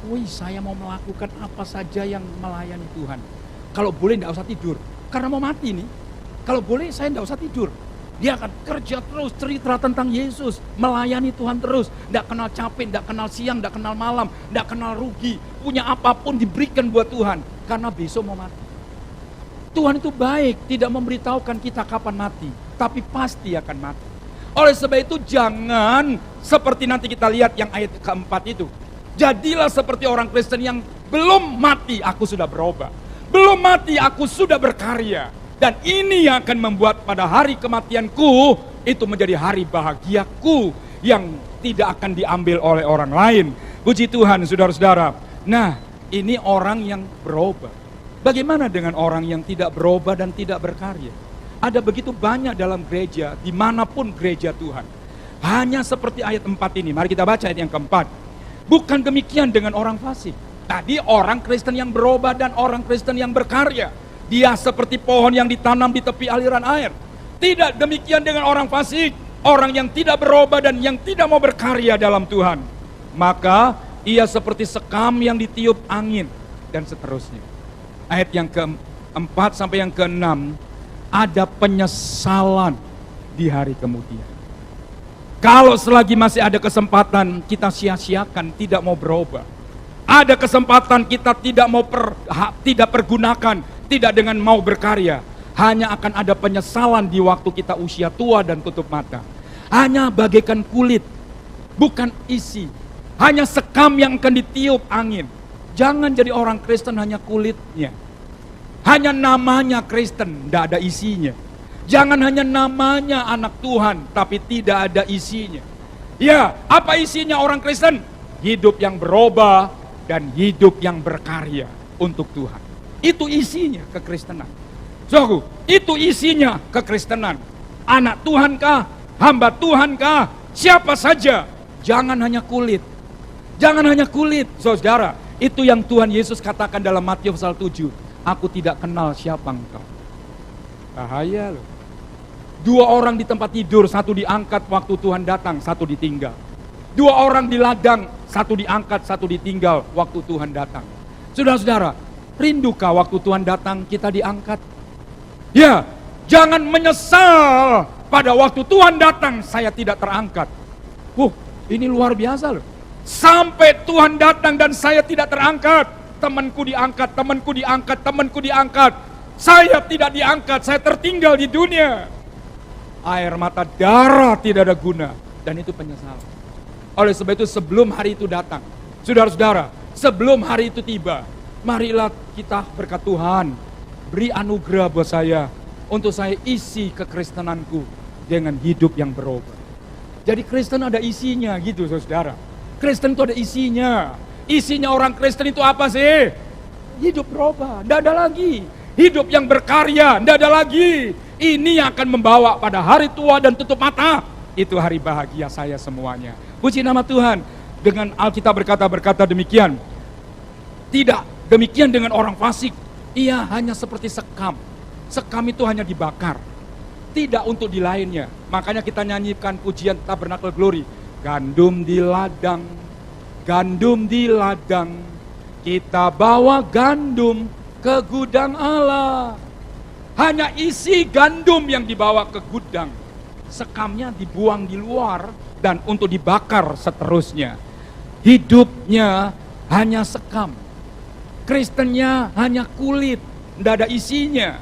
Wih, saya mau melakukan apa saja yang melayani Tuhan. Kalau boleh enggak usah tidur, karena mau mati nih. Kalau boleh saya enggak usah tidur. Dia akan kerja terus, cerita tentang Yesus, melayani Tuhan terus. Enggak kenal capek, enggak kenal siang, enggak kenal malam, enggak kenal rugi. Punya apapun diberikan buat Tuhan, karena besok mau mati. Tuhan itu baik, tidak memberitahukan kita kapan mati, tapi pasti akan mati. Oleh sebab itu jangan seperti nanti kita lihat yang ayat keempat itu. Jadilah seperti orang Kristen yang belum mati aku sudah berubah. Belum mati aku sudah berkarya. Dan ini yang akan membuat pada hari kematianku itu menjadi hari bahagiaku yang tidak akan diambil oleh orang lain. Puji Tuhan saudara-saudara. Nah, ini orang yang berubah. Bagaimana dengan orang yang tidak berubah dan tidak berkarya? Ada begitu banyak dalam gereja, dimanapun gereja Tuhan. Hanya seperti ayat 4 ini, mari kita baca ayat yang keempat. Bukan demikian dengan orang fasik. Tadi orang Kristen yang berubah dan orang Kristen yang berkarya. Dia seperti pohon yang ditanam di tepi aliran air. Tidak demikian dengan orang fasik, orang yang tidak berubah dan yang tidak mau berkarya dalam Tuhan. Maka ia seperti sekam yang ditiup angin dan seterusnya. Ayat yang keempat sampai yang keenam, ada penyesalan di hari kemudian. Kalau selagi masih ada kesempatan kita sia-siakan, tidak mau berubah. Ada kesempatan kita tidak pergunakan, tidak dengan mau berkarya. Hanya akan ada penyesalan di waktu kita usia tua dan tutup mata. Hanya bagaikan kulit, bukan isi. Hanya sekam yang akan ditiup angin. Jangan jadi orang Kristen hanya kulitnya. Hanya namanya Kristen, tidak ada isinya. Jangan hanya namanya anak Tuhan, tapi tidak ada isinya. Ya, apa isinya orang Kristen? Hidup yang berubah dan hidup yang berkarya untuk Tuhan. Itu isinya kekristenan. Saudaraku, itu isinya kekristenan. Anak Tuhan kah? Hamba Tuhan kah? Siapa saja. Jangan hanya kulit. Jangan hanya kulit, saudara. Itu yang Tuhan Yesus katakan dalam Matius pasal 7. Aku tidak kenal siapa engkau. Bahaya loh. 2 orang di tempat tidur, 1 diangkat waktu Tuhan datang, 1 ditinggal. 2 orang di ladang, 1 diangkat, 1 ditinggal waktu Tuhan datang. Saudara-saudara, rindukah waktu Tuhan datang kita diangkat? Ya, jangan menyesal pada waktu Tuhan datang saya tidak terangkat. Ini luar biasa loh. Sampai Tuhan datang dan saya tidak terangkat. Temanku diangkat, temanku diangkat, temanku diangkat. Saya tidak diangkat, saya tertinggal di dunia. Air mata darah tidak ada guna. Dan itu penyesalan. Oleh sebab itu sebelum hari itu datang, saudara-saudara, sebelum hari itu tiba, marilah kita berkat Tuhan, beri anugerah buat saya, untuk saya isi kekristenanku dengan hidup yang berubah. Jadi Kristen ada isinya gitu saudara. Kristen itu ada isinya. Isinya orang Kristen itu apa sih? Hidup berubah, tidak ada lagi. Hidup yang berkarya, tidak ada lagi. Ini yang akan membawa pada hari tua dan tutup mata. itu hari bahagia saya semuanya. Puji nama Tuhan. Dengan Alkitab berkata demikian. Tidak demikian dengan orang fasik. Ia hanya seperti sekam. Sekam itu hanya dibakar, tidak untuk di lainnya. Makanya kita nyanyikan pujian Tabernacle Glory. Gandum di ladang, gandum di ladang, kita bawa gandum ke gudang Allah. Hanya isi gandum yang dibawa ke gudang. Sekamnya dibuang di luar dan untuk dibakar seterusnya. Hidupnya hanya sekam. Kristennya hanya kulit, tidak ada isinya.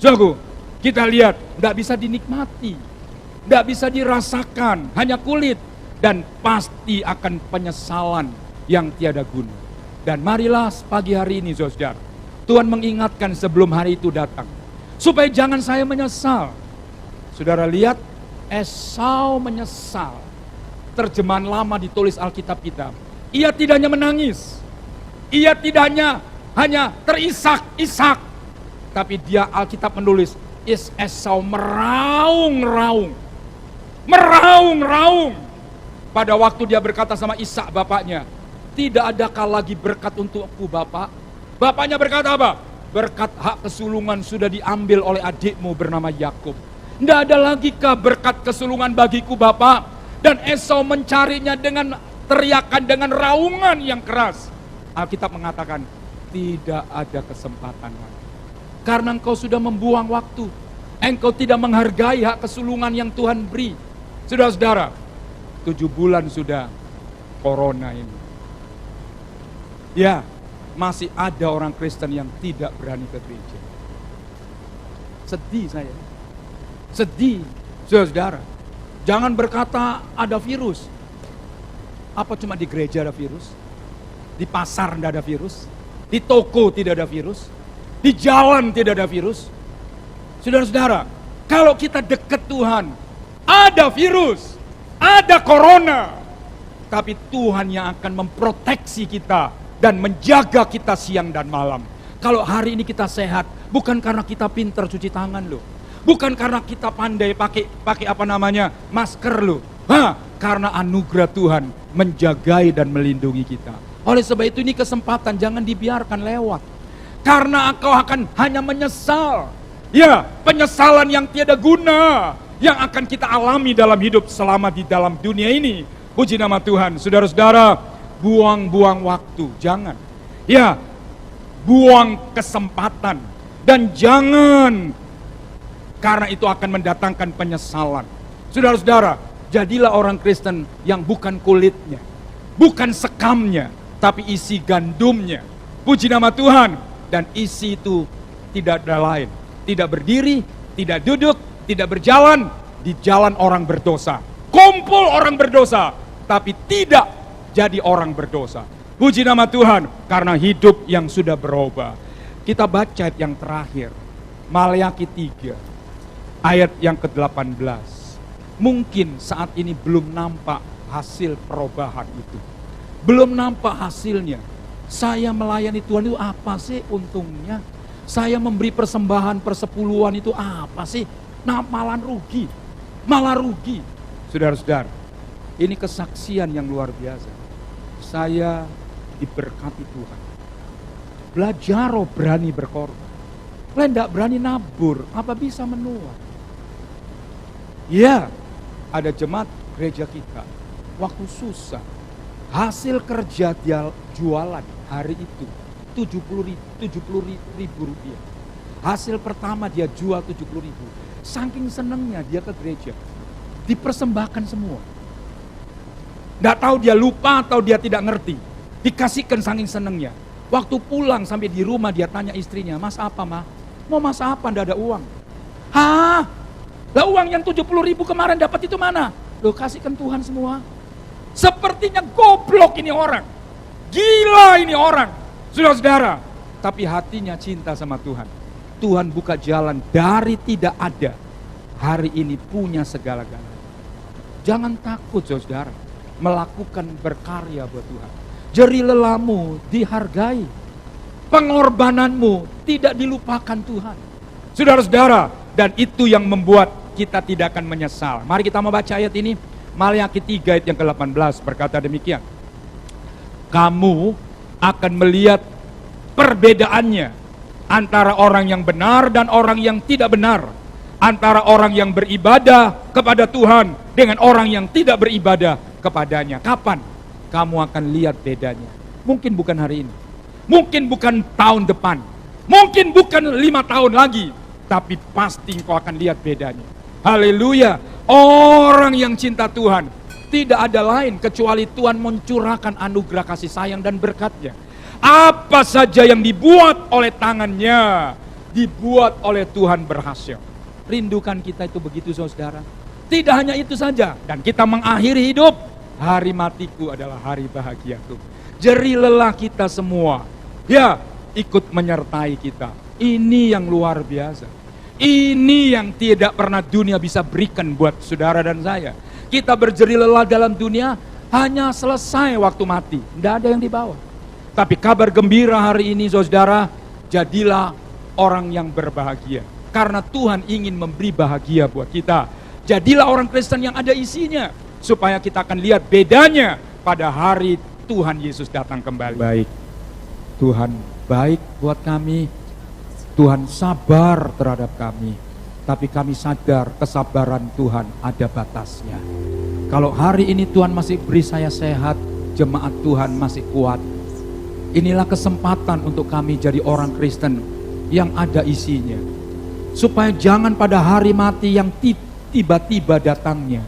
Saudaraku, kita lihat, tidak bisa dinikmati, tidak bisa dirasakan, hanya kulit. Dan pasti akan penyesalan yang tiada guna. Dan marilah pagi hari ini saudara, Tuhan mengingatkan sebelum hari itu datang. Supaya jangan saya menyesal. Saudara lihat, Esau menyesal. Terjemahan lama ditulis Alkitab kita. Ia tidak hanya menangis. Ia tidak hanya terisak-isak. Tapi dia Alkitab menulis, Esau meraung-raung. Meraung-raung. Pada waktu dia berkata sama Ishak bapaknya, tidak adakah lagi berkat untukku bapak? Bapaknya berkata apa? Berkat hak kesulungan sudah diambil oleh adikmu bernama Yakub. Tidak ada lagi kah berkat kesulungan bagiku bapak? Dan Esau mencarinya dengan teriakan, dengan raungan yang keras. Alkitab mengatakan, tidak ada kesempatan lagi. Karena engkau sudah membuang waktu. Engkau tidak menghargai hak kesulungan yang Tuhan beri. Saudara-saudara, 7 bulan sudah corona ini. Ya, masih ada orang Kristen yang tidak berani ke gereja. Sedih saya. Sedih, saudara. Jangan berkata ada virus. Apa cuma di gereja ada virus? Di pasar tidak ada virus? Di toko tidak ada virus? Di jalan tidak ada virus? Saudara-saudara, kalau kita dekat Tuhan, ada virus, ada corona. Tapi Tuhan yang akan memproteksi kita dan menjaga kita siang dan malam. Kalau hari ini kita sehat, bukan karena kita pintar cuci tangan loh. Bukan karena kita pandai pakai masker loh. Karena anugerah Tuhan menjagai dan melindungi kita. Oleh sebab itu ini kesempatan, jangan dibiarkan lewat. Karena engkau akan hanya menyesal. Ya, penyesalan yang tiada guna yang akan kita alami dalam hidup selama di dalam dunia ini. Puji nama Tuhan. Saudara-saudara, buang-buang waktu, jangan. Ya, buang kesempatan. Dan jangan, karena itu akan mendatangkan penyesalan. Saudara-saudara, jadilah orang Kristen yang bukan kulitnya, bukan sekamnya, tapi isi gandumnya. Puji nama Tuhan. Dan isi itu tidak ada lain. Tidak berdiri, tidak duduk, tidak berjalan di jalan orang berdosa. Kumpul orang berdosa, tapi tidak jadi orang berdosa. Puji nama Tuhan, karena hidup yang sudah berubah. Kita baca yang terakhir, Maleakhi 3, ayat yang ke-18. Mungkin saat ini belum nampak hasil perubahan itu. Belum nampak hasilnya. Saya melayani Tuhan itu apa sih untungnya? Saya memberi persembahan persepuluhan itu apa sih? Nah, malah rugi. Malah rugi. Saudara-saudara, ini kesaksian yang luar biasa. Saya diberkati Tuhan. Belajar berani berkorban. Kalian tidak berani nabur, apa bisa menuai? Ya, ada jemaat gereja kita, waktu susah, hasil kerja dia jualan hari itu 70 ribu rupiah. Hasil pertama dia jual 70 ribu. Saking senangnya dia ke gereja, dipersembahkan semua. Nggak tahu dia lupa atau dia tidak ngerti, dikasihkan saking senangnya. Waktu pulang sampai di rumah dia tanya istrinya, mas apa mah? Mau mas apa? Nggak ada uang. Hah? Lah uang yang 70 ribu kemarin dapat itu mana? Loh, kasihkan Tuhan semua. Sepertinya goblok ini orang. Gila ini orang. Saudara-saudara, tapi hatinya cinta sama Tuhan. Tuhan buka jalan dari tidak ada. Hari ini punya segala-galanya. Jangan takut saudara, melakukan berkarya buat Tuhan. Jerih lelamu dihargai. Pengorbananmu tidak dilupakan Tuhan. Saudara-saudara, dan itu yang membuat kita tidak akan menyesal. Mari kita membaca ayat ini. Maleakhi 3 ayat yang ke-18 berkata demikian. Kamu akan melihat perbedaannya antara orang yang benar dan orang yang tidak benar, antara orang yang beribadah kepada Tuhan dengan orang yang tidak beribadah kepadanya. Kapan kamu akan lihat bedanya? Mungkin bukan hari ini, mungkin bukan tahun depan, mungkin bukan 5 tahun lagi, tapi pasti engkau akan lihat bedanya. Haleluya. Orang yang cinta Tuhan, tidak ada lain kecuali Tuhan mencurahkan anugerah kasih sayang dan berkat-Nya. Apa saja yang dibuat oleh tangannya, dibuat oleh Tuhan berhasil. Rindukan kita itu begitu, saudara. Tidak hanya itu saja, dan kita mengakhiri hidup, hari matiku adalah hari bahagiaku. Jeri lelah kita semua, ya, ikut menyertai kita. Ini yang luar biasa. Ini yang tidak pernah dunia bisa berikan buat saudara dan saya. Kita berjeri lelah dalam dunia, hanya selesai waktu mati, tidak ada yang dibawa. Tapi kabar gembira hari ini, saudara, jadilah orang yang berbahagia. Karena Tuhan ingin memberi bahagia buat kita. Jadilah orang Kristen yang ada isinya, supaya kita akan lihat bedanya pada hari Tuhan Yesus datang kembali. Baik, Tuhan baik buat kami, Tuhan sabar terhadap kami. Tapi kami sadar kesabaran Tuhan ada batasnya. Kalau hari ini Tuhan masih beri saya sehat, jemaat Tuhan masih kuat, inilah kesempatan untuk kami jadi orang Kristen yang ada isinya. Supaya jangan pada hari mati yang tiba-tiba datangnya,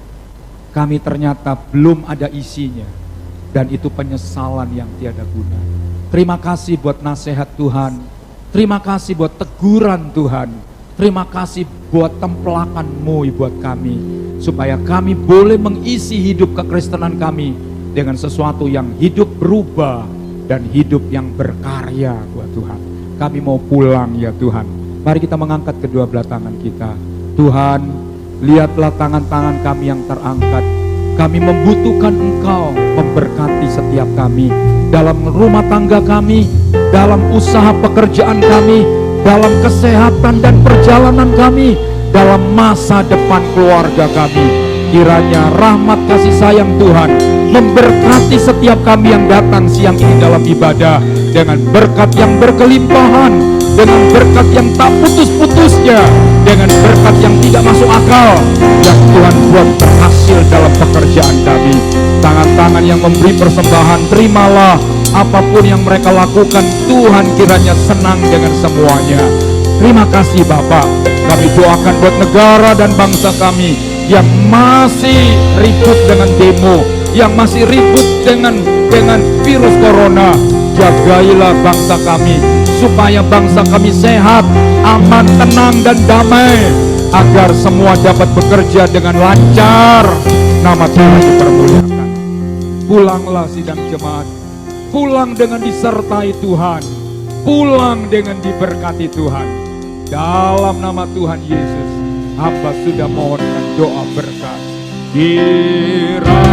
kami ternyata belum ada isinya. Dan itu penyesalan yang tiada guna. Terima kasih buat nasihat Tuhan. Terima kasih buat teguran Tuhan. Terima kasih buat templakan-Mu buat kami. Supaya kami boleh mengisi hidup kekristenan kami dengan sesuatu yang hidup berubah dan hidup yang berkarya buat Tuhan. Kami mau pulang ya Tuhan. Mari kita mengangkat kedua belah tangan kita. Tuhan, lihatlah tangan-tangan kami yang terangkat. Kami membutuhkan Engkau memberkati setiap kami. Dalam rumah tangga kami, dalam usaha pekerjaan kami, dalam kesehatan dan perjalanan kami, dalam masa depan keluarga kami. Kiranya rahmat kasih sayang Tuhan memberkati setiap kami yang datang siang ini dalam ibadah dengan berkat yang berkelimpahan, dengan berkat yang tak putus-putusnya, dengan berkat yang tidak masuk akal yang Tuhan buat berhasil dalam pekerjaan kami. Tangan-tangan yang memberi persembahan, terimalah apapun yang mereka lakukan. Tuhan kiranya senang dengan semuanya. Terima kasih Bapak. Kami doakan buat negara dan bangsa kami yang masih ribut dengan demo, yang masih ribut dengan virus corona. Jagailah bangsa kami, supaya bangsa kami sehat, aman, tenang, dan damai, agar semua dapat bekerja dengan lancar. Nama Tuhan dipermuliakan. Pulanglah sidang jemaat, pulang dengan disertai Tuhan, pulang dengan diberkati Tuhan. Dalam nama Tuhan Yesus, hamba sudah mohonkan doa berkat. Kiranya